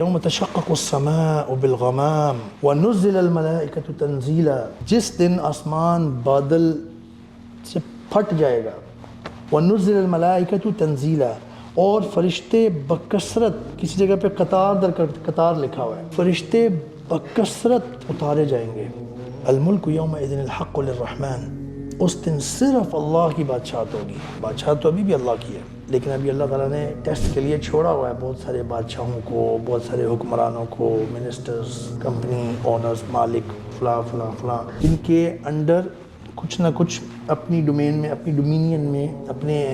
یوم تشقق السماء بالغمام ونزل الملائکۃ تنزیلا، جس دن آسمان بادل سے پھٹ جائے گا، ونزل الملائکۃ تنزیلا، اور فرشتے بکثرت، کسی جگہ پہ قطار در قطار لکھا ہوا ہے، فرشتے بکثرت اتارے جائیں گے۔ الملک یومئذ الحق للرحمن، اس دن صرف اللہ کی بادشاہت ہوگی۔ بادشاہت تو ابھی بھی اللہ کی ہے، لیکن ابھی اللہ تعالیٰ نے ٹیسٹ کے لیے چھوڑا ہوا ہے بہت سارے بادشاہوں کو، بہت سارے حکمرانوں کو، منسٹرز، کمپنی اونرز، مالک، فلاں فلاں فلاں، جن کے انڈر کچھ نہ کچھ اپنی ڈومین میں، اپنی ڈومینین میں، اپنے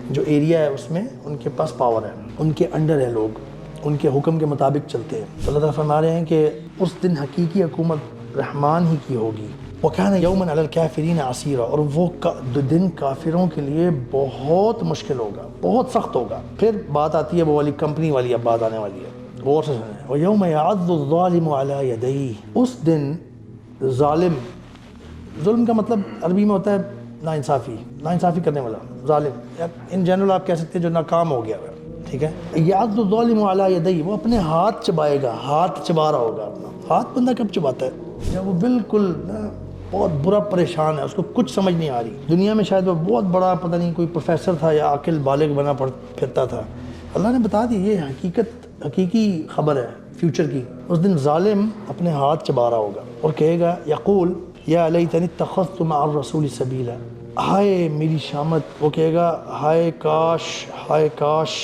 جو ایریا ہے اس میں ان کے پاس پاور ہے، ان کے انڈر ہے لوگ، ان کے حکم کے مطابق چلتے ہیں۔ تو اللہ تعالیٰ فرما رہے ہیں کہ اس دن حقیقی حکومت رحمان ہی کی ہوگی۔ وَكَانَ يَوْمًا عَلَى الْكَافِرِينَ عَسِيرًا، اور وہ دن کافروں کے لیے بہت مشکل ہوگا، بہت سخت ہوگا۔ پھر بات آتی ہے وہ والی کمپنی والی، اب بات آنے والی ہے، غور سے سنیں۔ وَيَوْمَ يَعَضُّ الظَّالِمُ عَلَى يَدَيْهِ، اس دن ظالم، ظلم کا مطلب عربی میں ہوتا ہے ناانصافی، ناانصافی کرنے والا، ظالم، یا ان جنرل آپ کہہ سکتے ہیں جو ناکام ہو گیا ہے، ٹھیک ہے۔ یعض الظالم علی یدیہ، وہ اپنے ہاتھ چبائے گا، ہاتھ چبا رہا ہوگا اپنا۔ ہاتھ بندہ کب چباتا ہے؟ جب وہ بالکل بہت برا پریشان ہے، اس کو کچھ سمجھ نہیں آ رہی۔ دنیا میں شاید وہ بہت بڑا پتہ نہیں کوئی پروفیسر تھا یا عاقل بالغ بنا پھرتا تھا، اللہ نے بتا دی یہ حقیقت، حقیقی خبر ہے فیوچر کی۔ اس دن ظالم اپنے ہاتھ چبا رہا ہوگا اور کہے گا، یقول یا لیتنی اتخذت مع الرسول سبیلا، ہائے میری شامت، وہ کہے گا ہائے کاش، ہائے کاش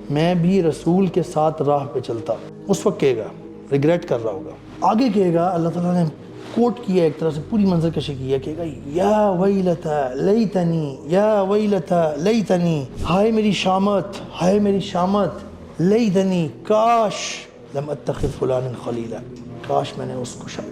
میں بھی رسول کے ساتھ راہ پہ چلتا۔ اس وقت کہے گا، ریگریٹ کر رہا ہوگا۔ آگے کہے گا، اللہ تعالیٰ نے کوٹ کیا ایک طرح سے، پوری منظر کشی کی ہے، کہے گا یا ویلتا لیتنی، یا ویلتا لیتنی، ہائے میری شامت، ہائے میری شامت، لیتنی کاش لم اتخذ فلانا خلیلا، کاش میں نے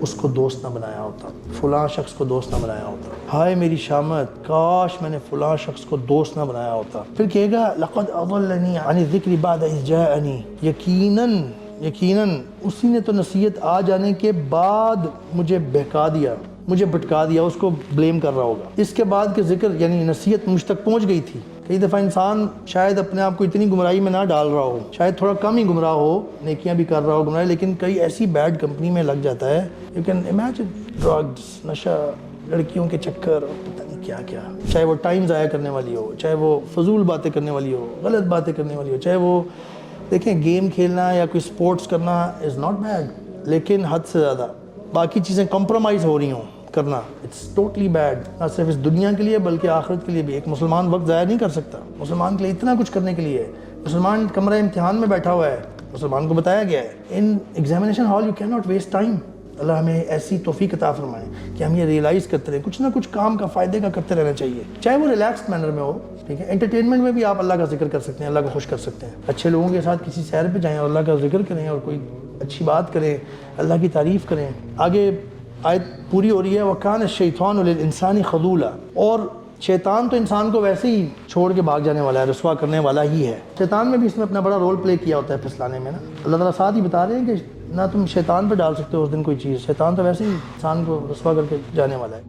اس کو دوست نہ بنایا ہوتا، فلاں شخص کو دوست نہ بنایا ہوتا، ہائے میری شامت، کاش میں نے فلاں شخص کو دوست نہ بنایا ہوتا۔ پھر کہے گا لقد اضلنی عن الذکر بعد اذ جاءنی، یقیناً اسی نے تو نصیحت آ جانے کے بعد مجھے بہکا دیا، مجھے بھٹکا دیا، اس کو بلیم کر رہا ہوگا۔ اس کے بعد کہ ذکر یعنی نصیحت مجھ تک پہنچ گئی تھی۔ کئی دفعہ انسان شاید اپنے آپ کو اتنی گمراہی میں نہ ڈال رہا ہو، شاید تھوڑا کم ہی گمراہ ہو، نیکیاں بھی کر رہا ہو گمراہی، لیکن کئی ایسی بیڈ کمپنی میں لگ جاتا ہے، یو کین امیجن، ڈرگز، نشہ، لڑکیوں کے چکر، پتہ نہیں کیا کیا، چاہے وہ ٹائم ضائع کرنے والی ہو، چاہے وہ فضول باتیں کرنے والی ہو، غلط باتیں کرنے والی ہو، چاہے وہ دیکھیں گیم کھیلنا یا کوئی سپورٹس کرنا از ناٹ بیڈ، لیکن حد سے زیادہ باقی چیزیں کمپرومائز ہو رہی ہوں کرنا، اٹس ٹوٹلی بیڈ، نہ صرف اس دنیا کے لیے بلکہ آخرت کے لیے بھی۔ ایک مسلمان وقت ضائع نہیں کر سکتا، مسلمان کے لیے اتنا کچھ کرنے کے لیے ہے۔ مسلمان کمرہ امتحان میں بیٹھا ہوا ہے، مسلمان کو بتایا گیا ہے in examination hall you can not waste time. اللہ ہمیں ایسی توفیق عطا فرمائے کہ ہم یہ ریئلائز کرتے رہیں، کچھ نہ کچھ کام کا فائدے کا کرتے رہنا چاہیے، چاہے وہ ریلیکسڈ مینر میں ہو، ٹھیک ہے۔ انٹرٹینمنٹ میں بھی آپ اللہ کا ذکر کر سکتے ہیں، اللہ کو خوش کر سکتے ہیں، اچھے لوگوں کے ساتھ کسی سیر پہ جائیں اور اللہ کا ذکر کریں اور کوئی اچھی بات کریں، اللہ کی تعریف کریں۔ آگے آیت پوری ہو رہی ہے، وَكَانَ الشَّيْطَانُ لِلْإِنسَانِ خَذُولًا، اور شیطان تو انسان کو ویسے ہی چھوڑ کے بھاگ جانے والا ہے، رسوا کرنے والا ہی ہے۔ شیطان نے بھی اس میں اپنا بڑا رول پلے کیا ہوتا ہے پھسلانے میں نا۔ اللہ تعالیٰ ساتھ ہی بتا رہے ہیں کہ نہ تم شیطان پہ ڈال سکتے ہو اس دن کوئی چیز، شیطان تو ویسے ہی انسان کو رسوا کر کے جانے والا ہے۔